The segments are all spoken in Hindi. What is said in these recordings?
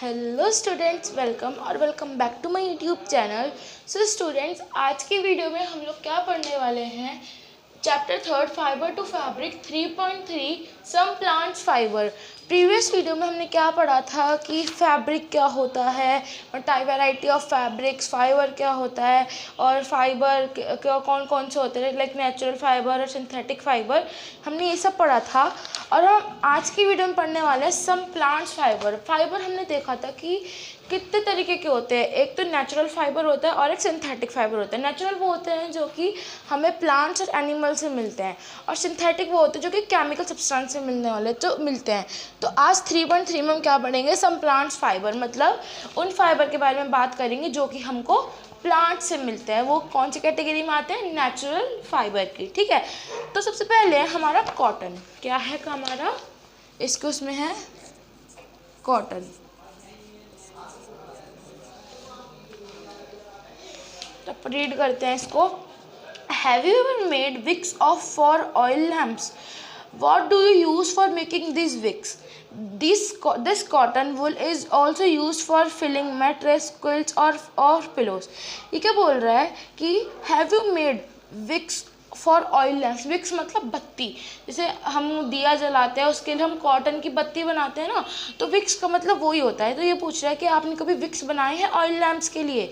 Hello students, welcome back to my YouTube channel. So students, आज की वीडियो में हम लोग क्या पढ़ने वाले हैं, chapter 3 fibre to fabric 3.3 some plants fibre. Previous video में हमने क्या पढ़ा था कि फैब्रिक क्या होता है और वैरायटी ऑफ फैब्रिक्स, फाइबर क्या होता है और फाइबर क्या कौन कौन से होते हैं, लाइक नेचुरल फाइबर और सिंथेटिक फाइबर। हमने ये सब पढ़ा था और हम आज की वीडियो में पढ़ने वाले हैं सम प्लांट्स फाइबर। फाइबर हमने देखा था कि कितने तरीके के होते हैं, एक तो नेचुरल फाइबर होता है और एक सिंथेटिक फाइबर होता है। नेचुरल वो होते हैं जो कि हमें प्लांट्स और एनिमल से मिलते हैं और सिंथेटिक वो होते हैं जो कि केमिकल सब्सटेंस से मिलने वाले जो मिलते हैं। तो आज 3.3 में हम क्या पढ़ेंगे, सम प्लांट्स फाइबर, मतलब उन फाइबर के बारे में बात करेंगे जो कि हमको प्लांट से मिलते हैं। वो कौन सी कैटेगरी में आते हैं, नेचुरल फाइबर की। ठीक है, तो सबसे पहले हमारा कॉटन क्या है का हमारा, इसके उसमें है कॉटन। तो रीड करते हैं इसको। Have you ever made wicks of for oil lamps? What do you use for making these wicks? This cotton wool is also used for filling mattress, quilts or pillows. ये क्या बोल रहा है कि have you made wicks for oil lamps. Wicks मतलब बत्ती, जैसे हम दिया जलाते हैं उसके लिए हम कॉटन की बत्ती बनाते हैं ना, तो विक्स का मतलब वही होता है। तो ये पूछ रहा है कि आपने कभी विक्स बनाए हैं ऑयल लैम्प्स के लिए।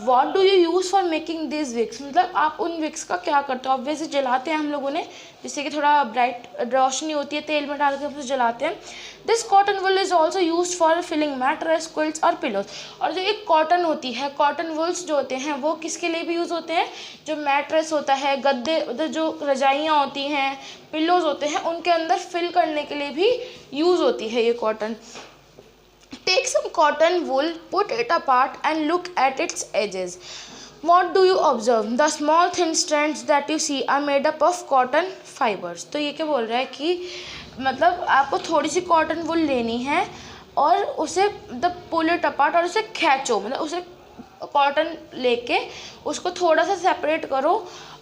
What do you use for making this wicks, मतलब आप उन विक्स का क्या करते हो। ऑब्वियसली जलाते हैं हम लोगों ने, जिससे कि थोड़ा ब्राइट रोशनी होती है, तेल में डाल के हम उसे जलाते हैं। This cotton wool is also use for filling mattress, quilts और पिलोज। और जो एक कॉटन होती है, कॉटन वुल्स जो होते हैं वो किसके लिए भी यूज़ होते हैं, जो मैट्रेस होता है, गद्दे, जो रजाइयाँ होती हैं, पिलोज होते हैं, उनके अंदर फिल करने के लिए भी यूज़ होती है ये cotton. Take some cotton wool, put it apart and look at its edges. What do you observe? The small thin strands that you see are made up of cotton fibers. तो ये क्या बोल रहा है कि मतलब आपको थोड़ी सी कॉटन वुल लेनी है और उसे मतलब पुल इट अपार्ट और उसे खींचो, मतलब उसे कॉटन लेके उसको थोड़ा सा सेपरेट करो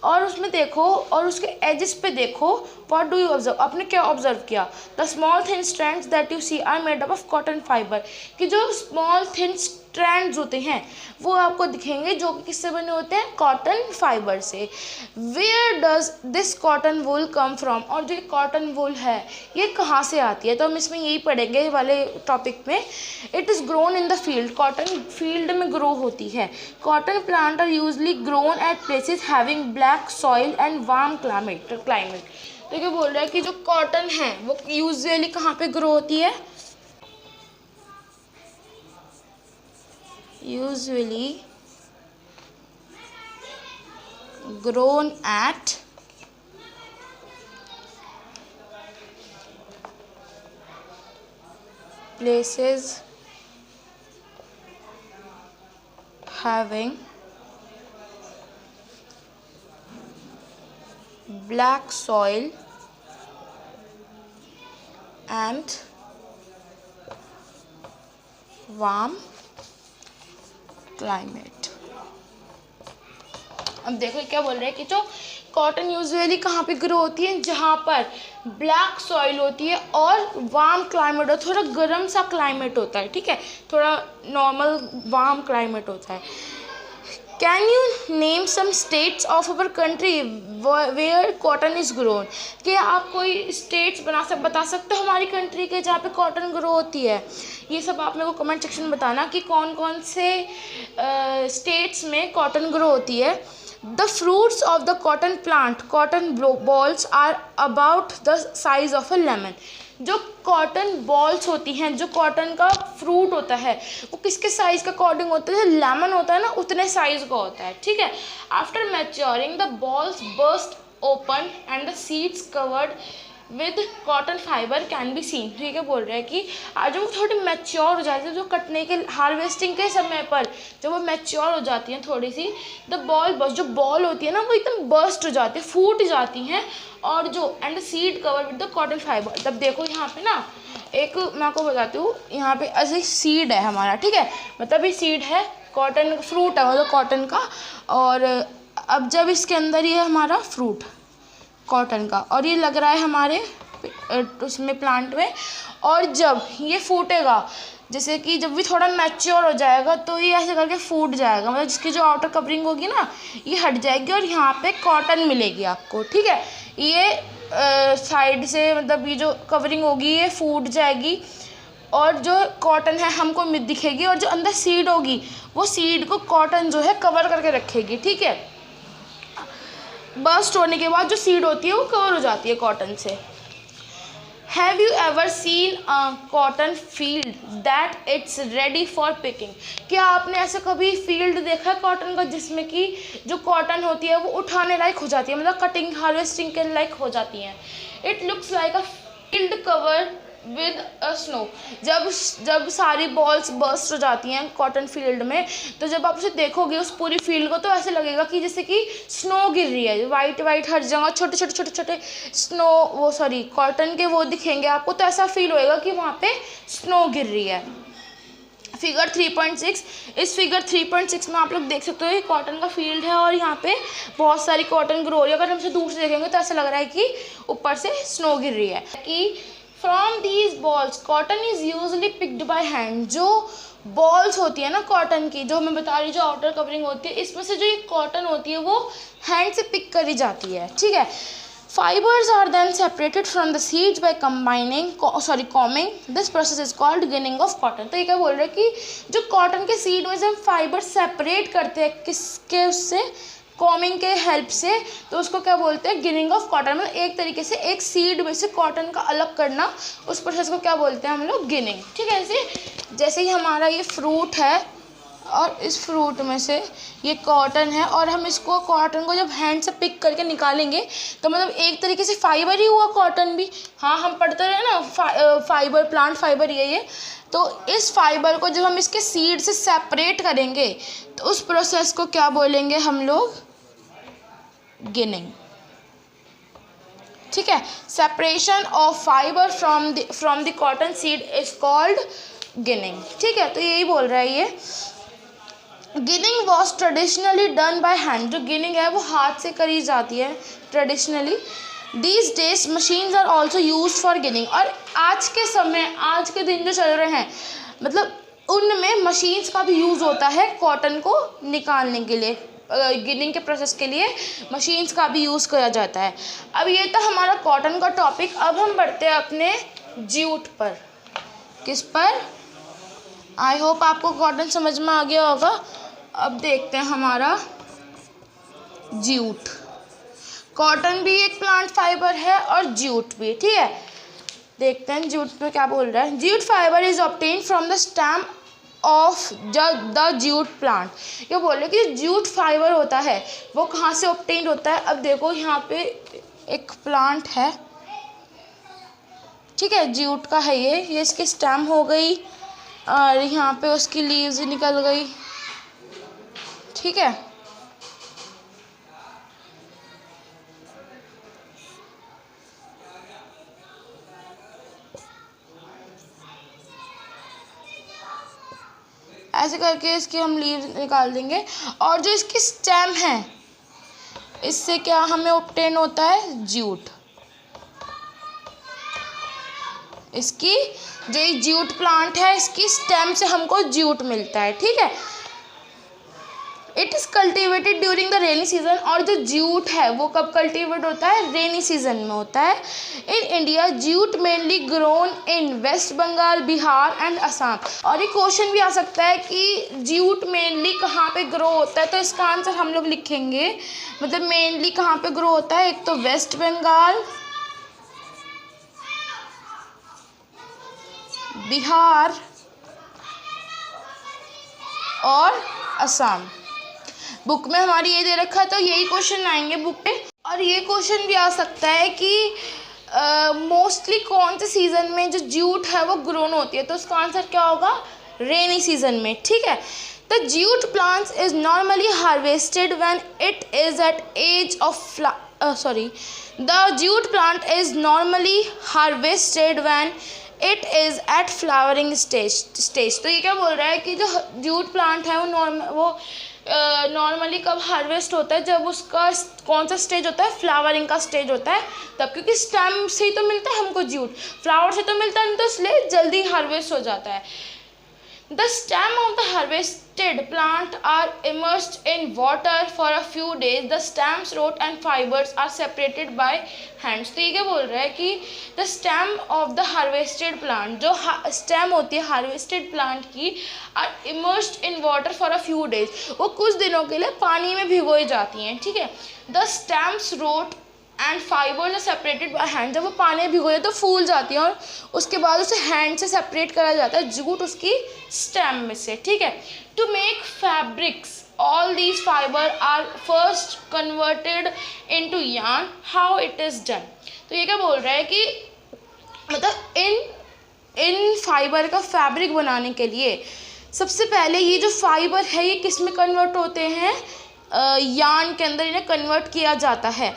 और उसमें देखो और उसके एजेस पे देखो। व्हाट डू यू ऑब्जर्व, आपने क्या ऑब्जर्व किया। The small thin strands that you see are made up of cotton fibre, कि जो स्मॉल थिन स्ट्रैंड्स होते हैं वो आपको दिखेंगे जो कि किससे बने होते हैं, कॉटन फाइबर से। Where does this cotton wool come from, और जो कॉटन वूल है ये कहाँ से आती है, तो हम इसमें यही पढ़ेंगे वाले टॉपिक में। It is grown in the field, cotton field में ग्रो होती है। Cotton plant are usually grown at places having black soil and warm climate. तो क्या बोल रहा है कि जो कॉटन है वो यूजुअली कहाँ पे ग्रो होती है, usually grown at places having black soil and warm climate. अब देखो क्या बोल रहे हैं कि जो कॉटन यूजुअली कहाँ पे ग्रो होती है, जहाँ पर ब्लैक सॉइल होती है और वार्म क्लाइमेट हो, थोड़ा गर्म सा क्लाइमेट होता है। ठीक है, थोड़ा नॉर्मल वार्म क्लाइमेट होता है। Can you name some states of our country where cotton is grown, कि आप कोई स्टेट्स बता सकते हो हमारी कंट्री के जहाँ पे कॉटन ग्रो होती है। ये सब आप मेरे को कमेंट सेक्शन में बताना कि कौन कौन से स्टेट्स में कॉटन ग्रो होती है। The fruits of the cotton plant, cotton balls are about the size of a lemon. जो कॉटन बॉल्स होती हैं, जो कॉटन का फ्रूट होता है वो किसके साइज़ का अकॉर्डिंग होता है, लेमन होता है ना उतने साइज़ का होता है। ठीक है, after maturing the balls burst open and the seeds covered with cotton fibre can be seen. ठीक है, बोल रहे हैं कि आज जब वो थोड़ी मैच्योर हो जाती है, जो कटने के हार्वेस्टिंग के समय पर जब वो मैच्योर हो जाती हैं थोड़ी सी, द बॉल बस जो बॉल होती है ना वो एकदम बर्स्ट हो जाती है, फूट जाती हैं, और जो and seed cover with the cotton fibre. तब देखो यहाँ पे ना एक मैं आपको बताती हूँ, यहाँ पे ऐसे सीड है हमारा। ठीक है, मतलब ये सीड है, कॉटन फ्रूट है मतलब कॉटन का, और अब जब इसके अंदर ये हमारा फ्रूट कॉटन का, और ये लग रहा है हमारे उसमें प्लांट में। और जब ये फूटेगा, जैसे कि जब भी थोड़ा मैच्योर हो जाएगा तो ये ऐसे करके फूट जाएगा, मतलब जिसकी जो आउटर कवरिंग होगी ना ये हट जाएगी और यहाँ पे कॉटन मिलेगी आपको। ठीक है, ये साइड से मतलब ये जो कवरिंग होगी ये फूट जाएगी और जो कॉटन है हमको दिखेगी, और जो अंदर सीड होगी वो सीड को कॉटन जो है कवर करके रखेगी। ठीक है, बर्स्ट होने के बाद जो सीड होती है वो कवर हो जाती है कॉटन से। Have you ever seen a cotton field that it's ready for picking? क्या आपने ऐसा कभी फील्ड देखा है कॉटन का जिसमें कि जो कॉटन होती है वो उठाने लायक हो जाती है, मतलब कटिंग हार्वेस्टिंग के लायक हो जाती हैं? It looks like a field cover with a snow. जब सारी बॉल्स बर्स्ट हो जाती हैं कॉटन फील्ड में, तो जब आप उसे देखोगे उस पूरी फील्ड को, तो ऐसे लगेगा कि जैसे कि स्नो गिर रही है, वाइट वाइट हर जगह छोटे छोटे छोटे छोटे स्नो कॉटन के वो दिखेंगे आपको, तो ऐसा फील होएगा कि वहाँ पे स्नो गिर रही है। फिगर 3.6, इस फिगर 3.6 में आप लोग देख सकते हो ये कॉटन का फील्ड है और यहाँ पे बहुत सारी कॉटन ग्रो हो रही है। अगर हम इसे दूर से देखेंगे तो ऐसा लग रहा है कि ऊपर से स्नो गिर रही है। कि from these balls cotton is usually picked bye hand. जो बॉल्स होती है ना कॉटन की, जो मैं बता रही, जो आउटर कवरिंग होती है, इसमें से जो ये कॉटन होती है वो हैंड से पिक करी जाती है। ठीक है, fibres are then separated from the seeds by combing. This process is called ginning of cotton. तो ये क्या बोल रहे हैं कि जो कॉटन के सीड में से हम फाइबर सेपरेट करते हैं किसके, उससे कॉमिंग के हेल्प से, तो उसको क्या बोलते हैं? Ginning of cotton. मतलब एक तरीके से एक सीड में से कॉटन का अलग करना, उस प्रोसेस को क्या बोलते हैं हम लोग? गिनिंग। ठीक है, जैसे ही हमारा ये फ्रूट है और इस फ्रूट में से ये कॉटन है और हम इसको कॉटन को जब हैंड से पिक करके निकालेंगे तो मतलब एक तरीके से फाइबर ही हुआ कॉटन भी। हाँ, हम पढ़ते रहे ना फाइबर, प्लांट फाइबर ये। तो इस फाइबर को जब हम इसके सीड से सेपरेट करेंगे तो उस प्रोसेस को क्या बोलेंगे हम लोग? गिनिंग। ठीक है, separation of fibre from the cotton seed is called ginning. ठीक है, तो यही बोल रहा है ये। Ginning was traditionally done by hand. जो गिनिंग है वो हाथ से करी जाती है traditionally. These days machines are also use for ginning. और आज के समय, आज के दिन जो चल रहे हैं, मतलब उनमें मशीन्स का भी यूज़ होता है कॉटन को निकालने के लिए। गिनिंग के प्रोसेस के लिए मशीन्स का भी यूज़ किया जाता है। अब ये था हमारा कॉटन का टॉपिक। अब हम बढ़ते हैं अपने ज्यूट पर। किस पर? आई होप आपको कॉटन समझ में आ गया होगा। अब देखते हैं हमारा ज्यूट। कॉटन भी एक प्लांट फाइबर है और ज्यूट भी। ठीक है, देखते हैं ज्यूट में क्या बोल रहा है। Jute fibre is obtain from the stem of the jute plant. ये बोल रहे कि ज्यूट फाइबर होता है वो कहाँ से ऑब्टेन होता है? अब देखो यहाँ पे एक प्लांट है, ठीक है, ज्यूट का है ये इसकी स्टेम हो गई और यहाँ पे उसकी लीव्स निकल गई। ठीक है, ऐसे करके इसकी हम लीव्स निकाल देंगे। और जो इसकी स्टेम है इससे क्या हमें ऑब्टेन होता है? ज्यूट। इसकी जो ये ज्यूट प्लांट है इसकी स्टेम से हमको ज्यूट मिलता है। ठीक है, it is cultivated during the rainy season. और जो ज्यूट है वो कब कल्टिवेट होता है? रेनी सीजन में होता है। In India jute mainly grown in West Bengal, Bihar and Assam. और ये क्वेश्चन भी आ सकता है कि ज्यूट मेनली कहाँ पे ग्रो होता है, तो इसका आंसर हम लोग लिखेंगे, मतलब मेनली कहाँ पे ग्रो होता है? एक तो वेस्ट बंगाल, बिहार और असम। बुक में हमारी ये दे रखा है तो यही क्वेश्चन आएंगे बुक पे। और ये क्वेश्चन भी आ सकता है कि मोस्टली कौन से सीज़न में जो ज्यूट है वो ग्रोन होती है, तो उसका आंसर क्या होगा? रेनी सीजन में। ठीक है, the jute plants is normally harvested when it is at age of the jute plant is normally harvested when it is at flowering stage. तो ये क्या बोल रहा है कि जो ज्यूट प्लांट है वो नॉर्मली कब हार्वेस्ट होता है, जब उसका कौन सा स्टेज होता है, फ्लावरिंग का स्टेज होता है तब, क्योंकि स्टेम से ही तो मिलता है हमको जूट, फ्लावर से तो मिलता नहीं, तो इसलिए जल्दी हार्वेस्ट हो जाता है। The stem of the harvested plant are immersed in water for a few days. The stems, root and fibers are separated by hands. तो ये क्या बोल रहा है कि the stem of the harvested plant, जो stem होती है harvested plant की, are immersed in water for a few days. वो कुछ दिनों के लिए पानी में भिगोई जाती हैं, ठीक है। The stems, root and fibres are separated by hand. जब वो पानी में भिगो जाए तो फूल जाती है और उसके बाद उसे हैंड से सेपरेट करा जाता है जूट उसकी स्टेम में से, ठीक है। To make fabrics all these fibre are first converted into yarn. How it is done. तो ये क्या बोल रहा है कि मतलब इन फाइबर का फैब्रिक बनाने के लिए सबसे पहले ये जो फाइबर है ये किस में कन्वर्ट होते हैं, यार्न के अंदर इन्हें कन्वर्ट किया जाता है।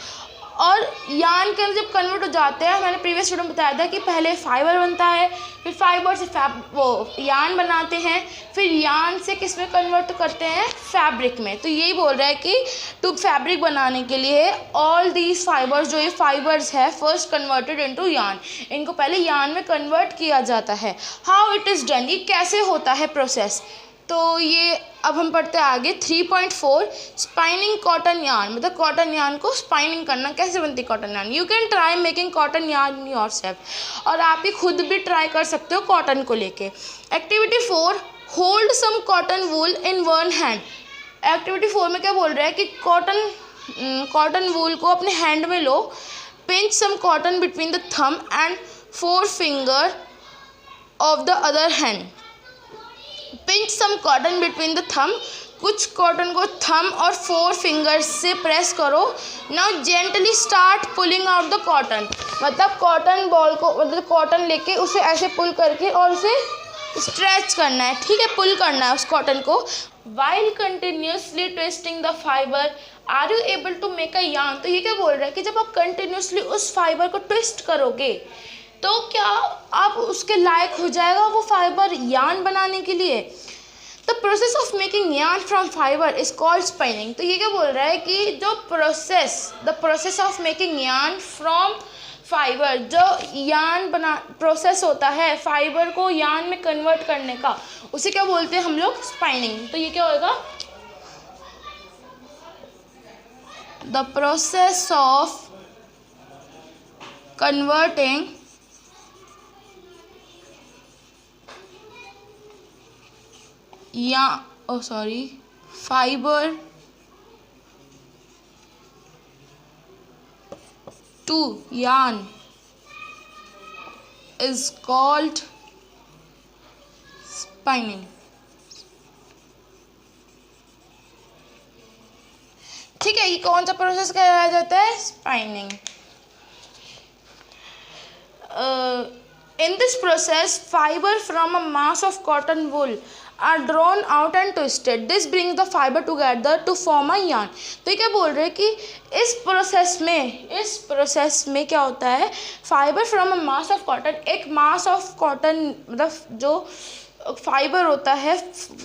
और यार्न के अंदर जब कन्वर्ट हो जाते हैं, मैंने प्रीवियस वीडियो में बताया था कि पहले फाइबर बनता है, फिर फाइबर से वो यार्न बनाते हैं, फिर यार्न से किस में कन्वर्ट करते हैं, फैब्रिक में। तो यही बोल रहा है कि टू फैब्रिक बनाने के लिए ऑल दीज फाइबर्स, जो ये फाइबर्स है, फर्स्ट कन्वर्टेड इनटू यार्न, इनको पहले यार्न में कन्वर्ट किया जाता है। हाउ इट इज़ डन, ये कैसे होता है प्रोसेस। तो ये अब हम पढ़ते हैं आगे 3.4 स्पाइनिंग कॉटन यार्न, मतलब कॉटन यार्न को स्पाइनिंग करना, कैसे बनती है cotton yarn. You can try making cotton yarn yourself, और आप ही खुद भी ट्राई कर सकते हो कॉटन को लेके। Activity 4 hold some cotton wool in one hand. Activity 4 में क्या बोल रहा है कि कॉटन वूल को अपने हैंड में लो। Pinch some cotton between the thumb and 4 finger of the other hand. Pinch some cotton between the thumb, कुछ कॉटन को थंब और 4 फिंगर्स से प्रेस करो। Now gently start pulling out the cotton, मतलब कॉटन बॉल को, मतलब कॉटन लेके उसे ऐसे पुल करके और उसे स्ट्रेच करना है, ठीक है, पुल करना है उस कॉटन को। While continuously twisting the fibre are you able to make a yarn. तो ये क्या बोल रहा है कि जब आप कंटिन्यूसली उस फाइबर को ट्विस्ट करोगे तो क्या आप उसके लायक हो जाएगा वो फाइबर यार्न बनाने के लिए। The process of making yarn from fibre is called spinning. तो ये क्या बोल रहा है कि जो the process of making yarn from fibre, जो यार्न प्रोसेस होता है फाइबर को यार्न में कन्वर्ट करने का, उसे क्या बोलते हैं हम लोग, स्पाइनिंग। तो ये क्या होगा, the process of converting fibre to yarn is called spinning। ठीक है, ये कौन सा प्रोसेस कराया जाता है, spinning. In this process, fiber from a mass of cotton wool are drawn out and twisted. This brings the fiber together to form a yarn। तो ये क्या बोल रहे हैं कि इस प्रोसेस में क्या होता है, fibre from a mass of cotton, एक मास ऑफ कॉटन, मतलब जो फाइबर होता है,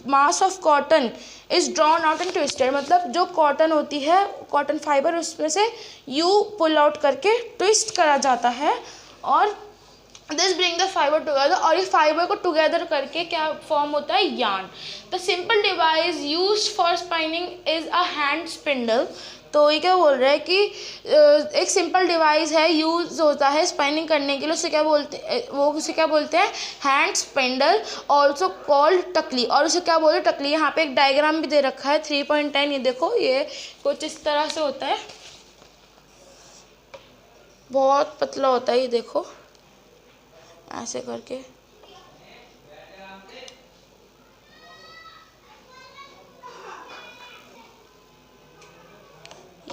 mass of cotton is drawn out and twisted, मतलब जो कॉटन होती है, कॉटन फाइबर, उसमें से यू पुल आउट करके ट्विस्ट करा जाता है, और this bring the fibre together, और ये फाइबर को टुगेदर करके क्या फॉर्म होता है, yarn. The simple device used for spinning is a hand spindle. तो ये क्या बोल रहा है कि एक सिंपल डिवाइस है, यूज होता है स्पाइनिंग करने के लिए, उसे क्या बोलते हैं, हैंड स्पिंडल, ऑल्सो कॉल्ड टकली। और उसे क्या बोलते हैं, टकली। यहाँ पे एक डायग्राम भी दे रखा है 3.10, ये देखो, ये कुछ इस तरह से होता है, बहुत पतला होता है, ये देखो ऐसे करके।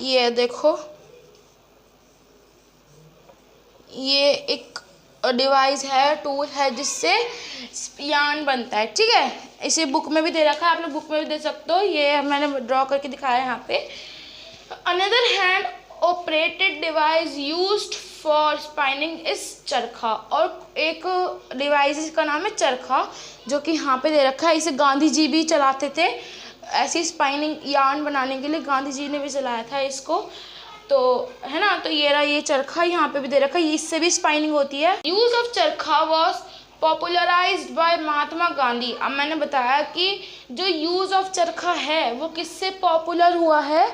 ये देखो, ये एक डिवाइस है, टूल है, जिससे यार्न बनता है, ठीक है। इसे बुक में भी दे रखा है, आप लोग बुक में भी दे सकते हो, ये मैंने ड्रॉ करके दिखाया है यहाँ पे। Another hand operated device used for spinning is चरखा, और एक डिवाइस का नाम है चरखा, जो कि यहाँ पे दे रखा है। इसे गांधी जी भी चलाते थे ऐसी स्पाइनिंग यार्न बनाने के लिए गांधी जी ने भी चलाया था इसको, तो है ना। तो ये रहा ये चरखा, यहाँ पे भी दे रखा है, इससे भी स्पाइनिंग होती है। यूज ऑफ चरखा was popularised bye Mahatma Gandhi. अब मैंने बताया कि जो यूज ऑफ चरखा है वो किससे पॉपुलर हुआ है,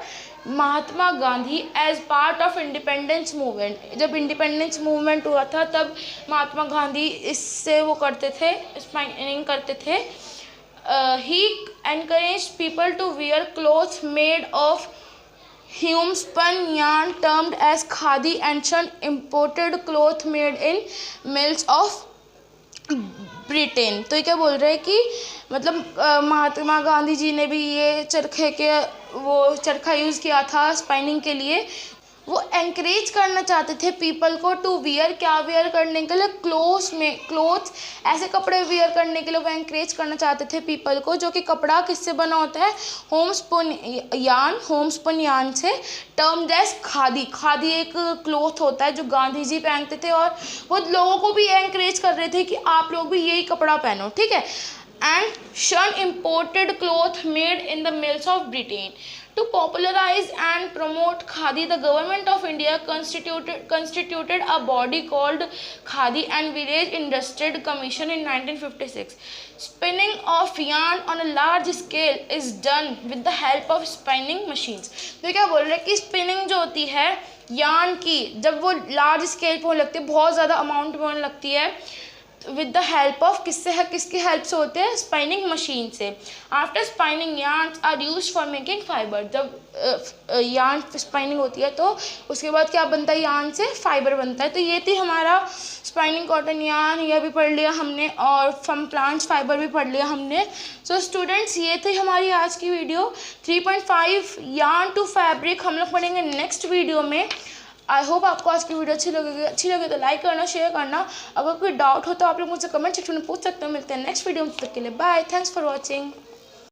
Mahatma Gandhi as part of independence movement. जब इंडिपेंडेंस मूवमेंट हुआ था तब महात्मा गांधी इससे वो करते थे, स्पाइनिंग करते थे। ही encouraged people to wear clothes made of homespun yarn termed as khadi and some imported cloth made in mills of Britain. तो ये क्या बोल रहे हैं कि मतलब महात्मा गांधी जी ने भी ये चरखे के वो चरखा यूज़ किया था स्पाइनिंग के लिए। वो एंकरेज करना चाहते थे पीपल को टू वियर, क्या वियर करने के लिए, क्लोथ्स ऐसे कपड़े वियर करने के लिए वो एंकरेज करना चाहते थे पीपल को, जो कि कपड़ा किससे बना होता है, होमस्पन यार्न से, टर्म्ड एज खादी। खादी एक क्लोथ होता है जो गांधी जी पहनते थे और वो लोगों को भी एंकरेज कर रहे थे कि आप लोग भी यही कपड़ा पहनो, ठीक है। एंड शन imported cloth made in the mills of Britain. To popularize and promote Khadi, the government of India constituted a body called Khadi and Village Industry Commission in 1956. Spinning of yarn on a large scale is done with the help of spinning machines. तो क्या बोल रहे हैं कि स्पिनिंग जो होती है यार्न की, जब वो लार्ज स्केल पे होने लगती है, बहुत ज़्यादा अमाउंट में होने लगती है, विद द हेल्प ऑफ किसकी हेल्प से होते हैं, स्पाइनिंग मशीन से। After spinning yarns are used for making fibre. जब यार्न स्पाइनिंग होती है तो उसके बाद क्या बनता है, यार्न से फाइबर बनता है। तो ये थी हमारा स्पाइनिंग कॉटन यार्न, यह भी पढ़ लिया हमने, और फ्रॉम प्लांट्स फाइबर भी पढ़ लिया हमने। सो स्टूडेंट्स, ये थी हमारी आज की वीडियो 3.5 यार्न टू फैब्रिक। हम लोग पढ़ेंगे नेक्स्ट वीडियो में। आई होप आपको आज की वीडियो अच्छी लगे तो लाइक करना, शेयर करना। अगर कोई डाउट हो तो आप लोग मुझसे कमेंट सेक्शन में पूछ सकते हो। मिलते हैं नेक्स्ट वीडियो में, तब तक के लिए बाय, थैंक्स फॉर वॉचिंग।